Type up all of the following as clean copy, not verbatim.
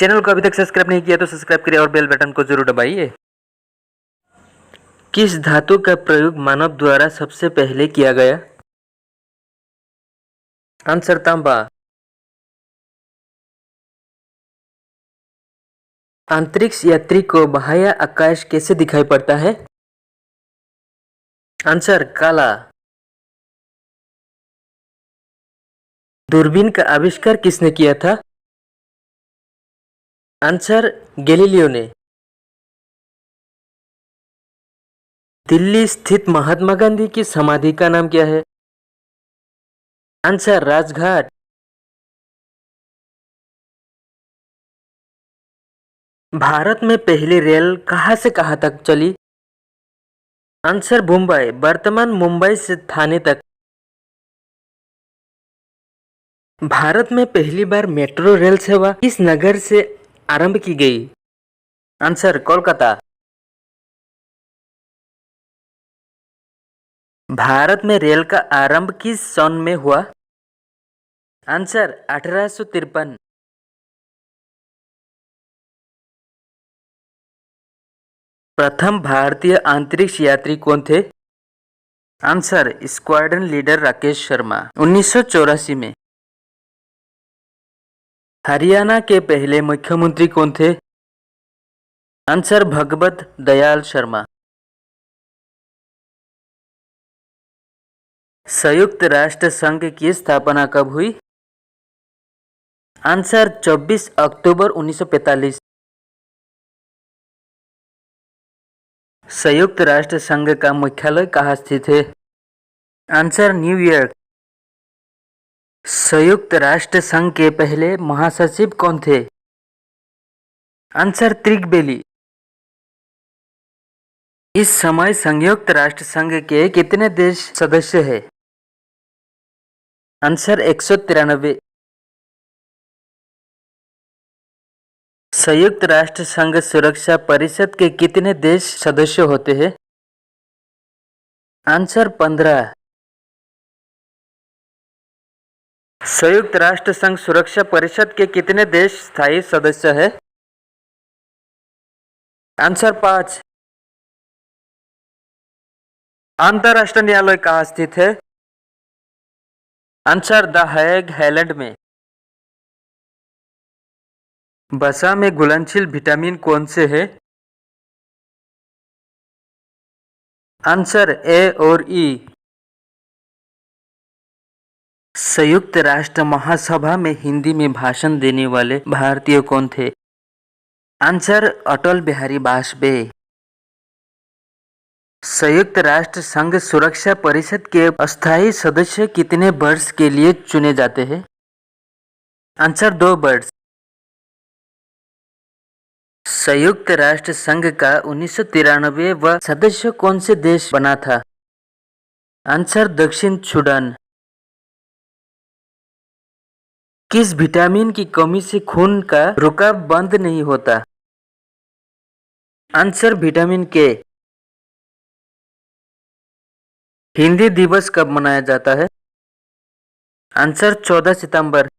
Channel को अभी तक सब्सक्राइब नहीं किया तो सब्सक्राइब करिए और बेल बटन को जरूर दबाइए। किस धातु का प्रयोग मानव द्वारा सबसे पहले किया गया? आंसर तांबा। अंतरिक्ष यात्री को बाह्य आकाश कैसे दिखाई पड़ता है? आंसर काला। दूरबीन का आविष्कार किसने किया था? आंसर गैलीलियो ने। दिल्ली स्थित महात्मा गांधी की समाधि का नाम क्या है? आंसर राजघाट। भारत में पहली रेल कहां से कहां तक चली? आंसर मुंबई, वर्तमान मुंबई से थाने तक। भारत में पहली बार मेट्रो रेल सेवा किस नगर से आरंभ की गई? आंसर कोलकाता। भारत में रेल का आरंभ किस सन में हुआ? आंसर 1853। प्रथम भारतीय अंतरिक्ष यात्री कौन थे? Answer squadron leader Rakesh Sharma, 1984 में। हरियाणा के पहले मुख्यमंत्री कौन थे? आंसर भगवत दयाल शर्मा। संयुक्त राष्ट्र संघ की स्थापना कब हुई? आंसर 24 अक्टूबर 1945। संयुक्त राष्ट्र संघ का मुख्यालय कहाँ स्थित है? Answer New York. संयुक्त राष्ट्र संघ के पहले महासचिव कौन थे? आंसर त्रिगबेली। इस समय संयुक्त राष्ट्र संघ के कितने देश सदस्य हैं? आंसर 193। संयुक्त राष्ट्र संघ सुरक्षा परिषद के कितने देश सदस्य होते हैं? आंसर 15। संयुक्त राष्ट्र संघ सुरक्षा परिषद के कितने देश स्थायी सदस्य हैं? आंसर 5। अंतरराष्ट्रीय न्यायालय कहाँ स्थित है? आंसर द हेग, हालैंड में। वसा में घुलनशील विटामिन कौन से है? आंसर ए और ई। संयुक्त राष्ट्र महासभा में हिंदी में भाषण देने वाले भारतीय कौन थे? आंसर अटल बिहारी वाजपेयी। संयुक्त राष्ट्र संघ सुरक्षा परिषद के अस्थायी सदस्य कितने वर्ष के लिए चुने जाते हैं? आंसर 2 वर्ष। संयुक्त राष्ट्र संघ का 1993वां सदस्य कौन से देश बना था? आंसर दक्षिण सूडान। किस विटामिन की कमी से खून का रुकाव बंद नहीं होता? आंसर विटामिन के। हिंदी दिवस कब मनाया जाता है? आंसर 14 सितंबर।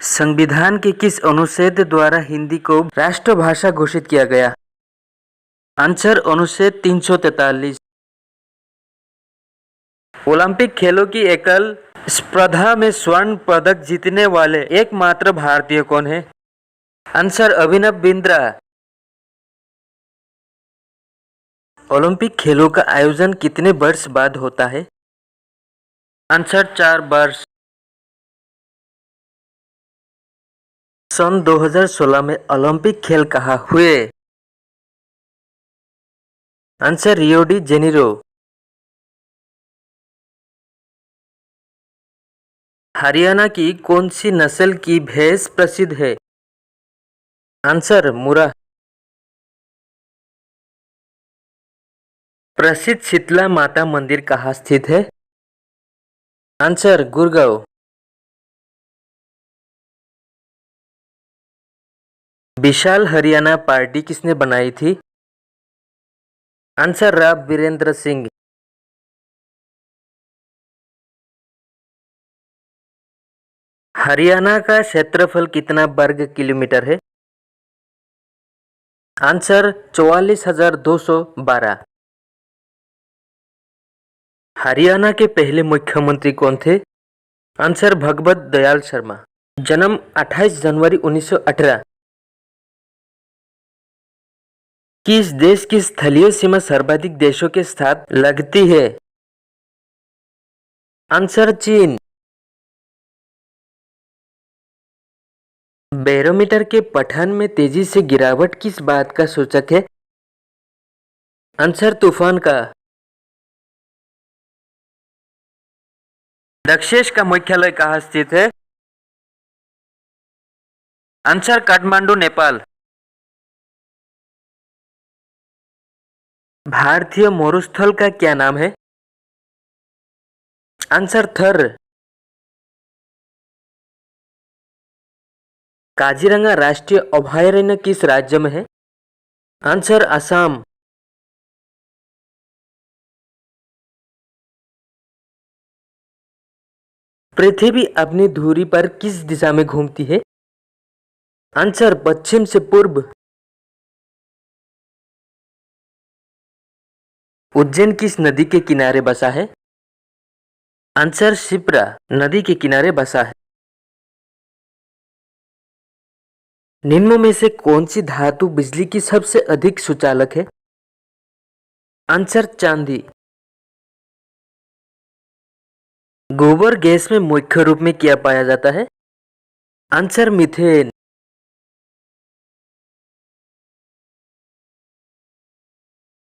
संविधान के किस अनुच्छेद द्वारा हिंदी को राष्ट्रभाषा घोषित किया गया? आंसर अनुच्छेद 343। ओलंपिक खेलों की एकल स्पर्धा में स्वर्ण पदक जीतने वाले एकमात्र भारतीय कौन है? आंसर अभिनव बिंद्रा। ओलंपिक खेलों का आयोजन कितने वर्ष बाद होता है? आंसर 4 वर्ष। सन 2016 में ओलंपिक खेल कहाँ हुए? Answer Rio de Janeiro. Haryana की कौन सी नस्ल की भैंस प्रसिद्ध है? आंसर मुरा। प्रसिद्ध शीतला माता मंदिर कहाँ स्थित है? आंसर गुड़गांव। विशाल हरियाणा पार्टी किसने बनाई थी? आंसर राव वीरेंद्र सिंह। हरियाणा का क्षेत्रफल कितना वर्ग किलोमीटर है? आंसर 44,212। हरियाणा के पहले मुख्यमंत्री कौन थे? आंसर भगवत दयाल शर्मा। जन्म 28 जनवरी 1918। किस देश की स्थलीय सीमा सर्वाधिक देशों के साथ लगती है? आंसर चीन। बैरोमीटर के पठन में तेजी से गिरावट किस बात का सूचक है? आंसर तूफान का। दक्षेश का मुख्यालय कहाँ स्थित है? आंसर काठमांडू, नेपाल। भारतीय मरुस्थल का क्या नाम है? आंसर थर। काजीरंगा राष्ट्रीय अभयारण्य किस राज्य में है? आंसर असम। पृथ्वी अपनी धुरी पर किस दिशा में घूमती है? आंसर पश्चिम से पूर्व। उज्जैन किस नदी के किनारे बसा है? आंसर शिप्रा नदी के किनारे बसा है। निम्नों में से कौन सी धातु बिजली की सबसे अधिक सुचालक है? आंसर चांदी। गोबर गैस में मुख्य रूप में क्या पाया जाता है? Answer methane.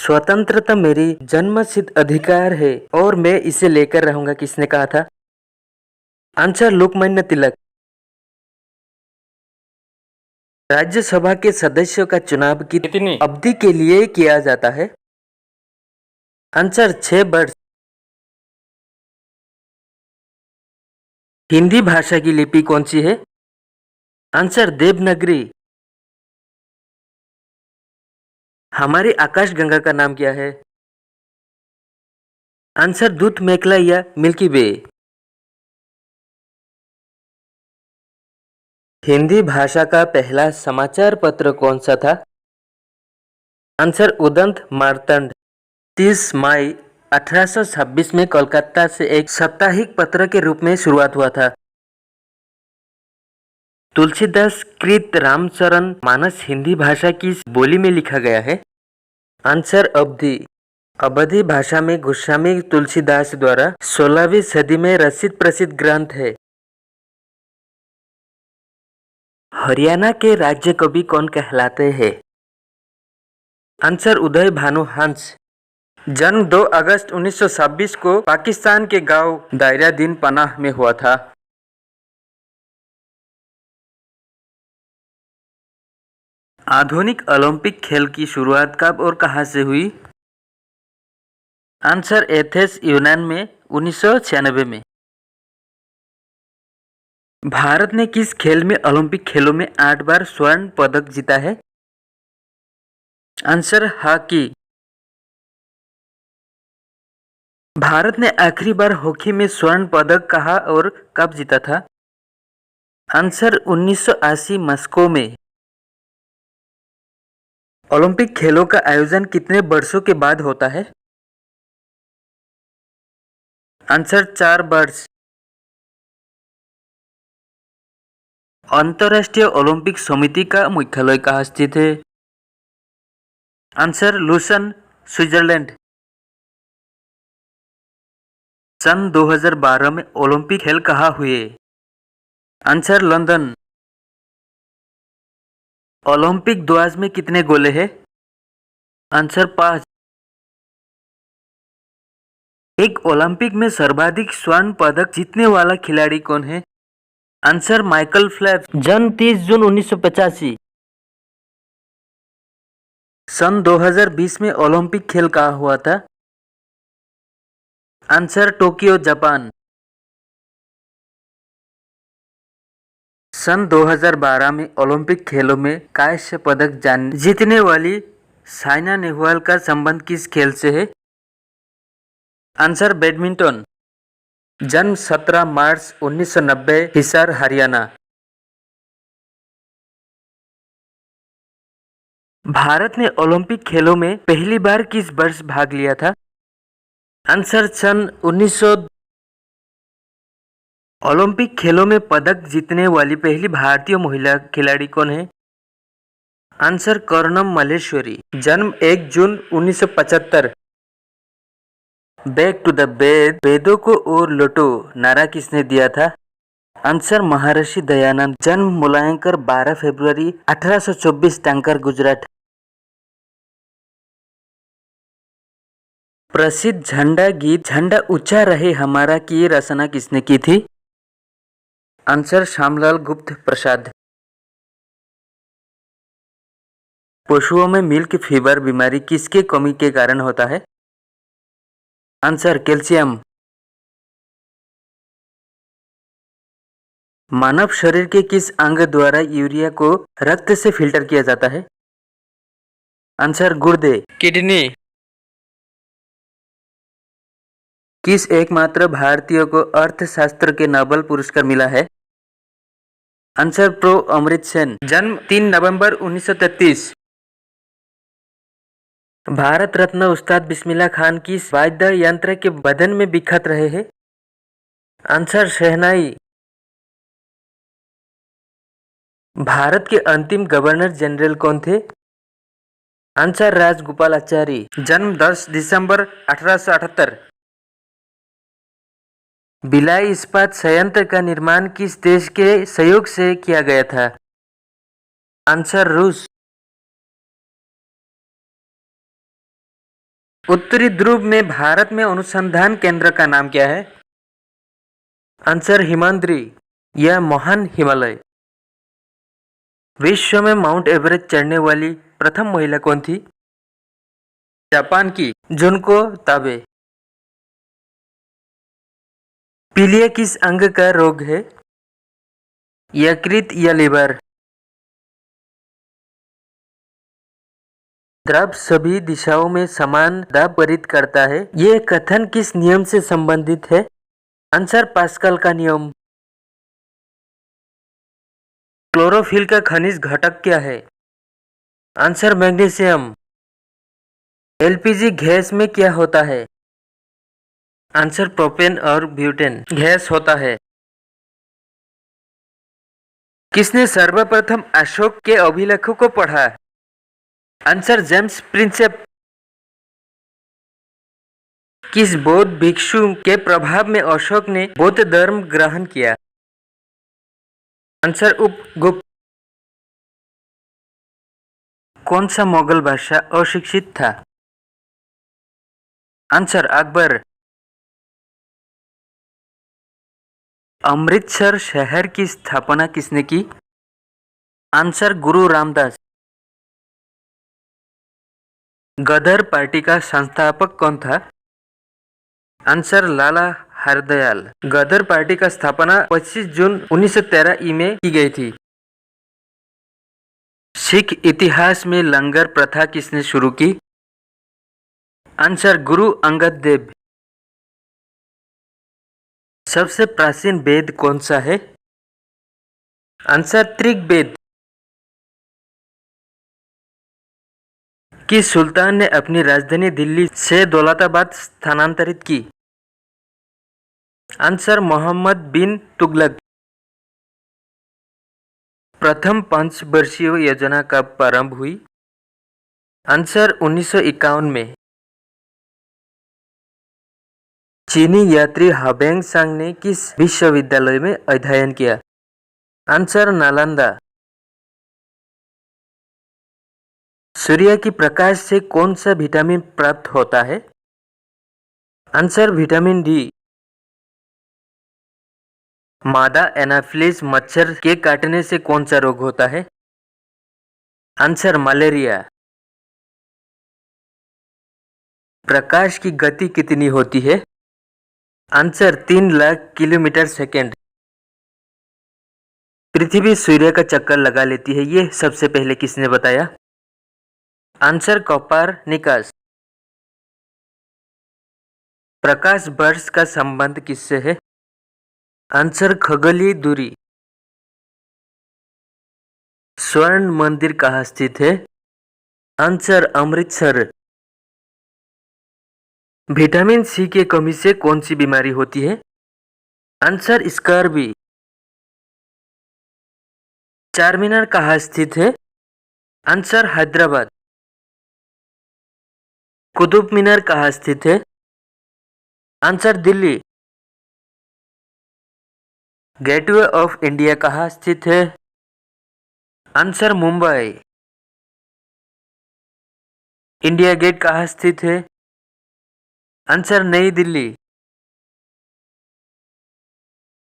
स्वतंत्रता मेरी जन्मसिद्ध अधिकार है और मैं इसे लेकर रहूंगा, किसने कहा था? आंसर लोकमान्य तिलक। राज्यसभा के सदस्यों का चुनाव कितनी अवधि के लिए किया जाता है? आंसर 6 वर्ष। हिंदी भाषा की लिपि कौन सी है? आंसर देवनागरी। हमारी आकाशगंगा का नाम क्या है? आंसर दूत मेखला या मिल्की वे। हिंदी भाषा का पहला समाचार पत्र कौन सा था? आंसर उदंत मार्तंड। 30 मई 1826 में कोलकाता से एक साप्ताहिक पत्र के रूप में शुरुआत हुआ था। तुलसीदास कृत रामचरण मानस हिंदी भाषा की बोली में लिखा गया है? आंसर अवधी। अवधी भाषा में गोस्वामी तुलसीदास द्वारा 16वीं सदी में रचित प्रसिद्ध ग्रंथ है। हरियाणा के राज्य कवि कौन कहलाते हैं? आंसर उदय भानु हंस। जन्म 2 अगस्त 1926 को पाकिस्तान के गांव दायरा दीन पनाह में हुआ था। आधुनिक ओलंपिक खेल की शुरुआत कब और कहां से हुई? आंसर एथेंस, यूनान में 1996 में। भारत ने किस खेल में ओलंपिक खेलों में 8 बार स्वर्ण पदक जीता है? Answer hockey. भारत ने आखिरी बार हॉकी में स्वर्ण पदक कहाँ और कब जीता था? आंसर 1980 मॉस्को में। ओलंपिक खेलों का आयोजन कितने वर्षों के बाद होता है? आंसर 4 वर्ष। अंतर्राष्ट्रीय ओलंपिक समिति का मुख्यालय कहाँ स्थित है? Answer Lucerne, Switzerland. सन 2012 में ओलंपिक खेल कहाँ हुए? Answer London. ओलंपिक ध्वज में कितने गोले हैं? आंसर 5। एक ओलंपिक में सर्वाधिक स्वर्ण पदक जीतने वाला खिलाड़ी कौन है? Answer Michael Phelps. जन्म 30 जून 1985। सन 2020 में ओलंपिक खेल कहाँ हुआ था? Answer Tokyo, Japan. सन 2012 में ओलंपिक खेलों में कांस्य पदक जीतने वाली साइना नेहवाल का संबंध किस खेल से है? Answer badminton. जन्म 17 मार्च 1990, हिसार, हरियाणा। भारत ने ओलंपिक खेलों में पहली बार किस वर्ष भाग लिया था? आंसर सन 1900। ओलंपिक खेलों में पदक जीतने वाली पहली भारतीय महिला खिलाड़ी कौन है? आंसर कर्णम मल्लेश्वरी। जन्म 1 जून 1975। बैक टू द वेद, वेदों को और लौटो नारा किसने दिया था? आंसर महर्षि दयानंद। जन्म मुलायंकर 12 फरवरी 1824, टांकर, गुजरात। प्रसिद्ध झंडा गीत झंडा ऊंचा रहे हमारा की रचना किसने की थी? आंसर श्यामलाल गुप्त प्रसाद। पशुओं में मिल्क फीवर बीमारी किसके कमी के कारण होता है? Answer calcium. मानव शरीर के किस अंग द्वारा यूरिया को रक्त से फिल्टर किया जाता है? आंसर गुर्दे, किडनी। किस एकमात्र भारतीय को अर्थशास्त्र के नोबेल पुरस्कार मिला है? आंसर प्रो अमृत सेन। जन्म 3 नवंबर 1933। भारत रत्न उस्ताद बिस्मिल्लाह खान किस वाद्य यंत्र के बदन में बिखर रहे हैं? आंसर शहनाई। भारत के अंतिम गवर्नर जनरल कौन थे? आंसर राजगोपालाचारी। जन्म 10 दिसंबर 1878। भिलाई इस्पात संयंत्र का निर्माण किस देश के सहयोग से किया गया था? आंसर रूस। उत्तरी ध्रुव में भारत में अनुसंधान केंद्र का नाम क्या है? आंसर हिमाद्री या महान हिमालय। विश्व में माउंट एवरेस्ट चढ़ने वाली प्रथम महिला कौन थी? जापान की जुनको ताबे। पीलिया किस अंग का रोग है? यकृत या लिवर। द्रव सभी दिशाओं में समान दाब प्रेरित करता है, यह कथन किस नियम से संबंधित है? आंसर पास्कल का नियम। क्लोरोफिल का खनिज घटक क्या है? Answer magnesium. एलपीजी गैस में क्या होता है? आंसर प्रोपेन और ब्यूटेन गैस होता है। किसने सर्वप्रथम अशोक के अभिलेखों को पढ़ा? Answer James Prinsep. किस बौद्ध भिक्षु के प्रभाव में अशोक ने बौद्ध धर्म ग्रहण किया? आंसर उपगुप्त। कौन सा मुगल बादशाह अशिक्षित था? आंसर अकबर। अमृतसर शहर की स्थापना किसने की? आंसर गुरु रामदास। गदर पार्टी का संस्थापक कौन था? आंसर लाला हरदयाल। गदर पार्टी का स्थापना 25 जून 1913 ई में की गई थी। सिख इतिहास में लंगर प्रथा किसने शुरू की? आंसर गुरु अंगद देव। सबसे प्राचीन वेद कौन सा है? आंसर ऋग्वेद। किस सुल्तान ने अपनी राजधानी दिल्ली से दौलताबाद स्थानांतरित की? आंसर मोहम्मद बिन तुगलक। प्रथम पंचवर्षीय योजना कब प्रारंभ हुई? आंसर 1951 में। चीनी यात्री हाबेंग सांग ने किस विश्वविद्यालय में अध्ययन किया? आंसर नालंदा। सूर्य की प्रकाश से कौन सा विटामिन प्राप्त होता है? Answer vitamin D. मादा एनाफिलिस मच्छर के काटने से कौन सा रोग होता है? Answer malaria. प्रकाश की गति कितनी होती है? Answer 3 lakh kilometre second. पृथ्वी सूर्य का चक्कर लगा लेती है, ये सबसे पहले किसने बताया? Answer Copernicus. प्रकाश वर्ष का संबंध किससे है? आंसर खगोलीय दूरी। स्वर्ण मंदिर कहाँ स्थित है? आंसर अमृतसर। विटामिन सी की कमी से कौन सी बीमारी होती है? Answer scurvy. चार मीनार कहाँ स्थित है? आंसर हैदराबाद। कुतुब मीनार कहाँ स्थित है? Answer Delhi. Gateway of India कहाँ स्थित है? आंसर मुंबई। इंडिया गेट कहाँ स्थित है? आंसर नई दिल्ली।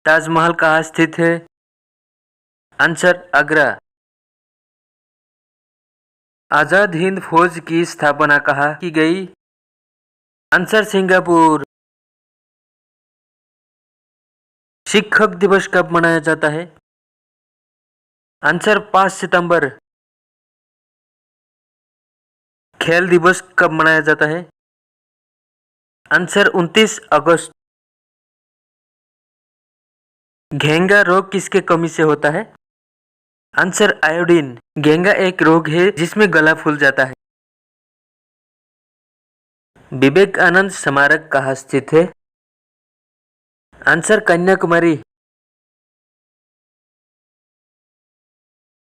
ताजमहल कहाँ स्थित है? आंसर आगरा। आजाद हिंद फौज की स्थापना कहाँ की गई? Answer Singapore. शिक्षक दिवस कब मनाया जाता है? आंसर 5 सितंबर। खेल दिवस कब मनाया जाता है? आंसर 29 अगस्त। घेंगा रोग किसके कमी से होता है? Answer iodine. घेंगा एक रोग है जिसमें गला फूल जाता है। विवेकानंद स्मारक कहाँ स्थित है? आंसर कन्याकुमारी।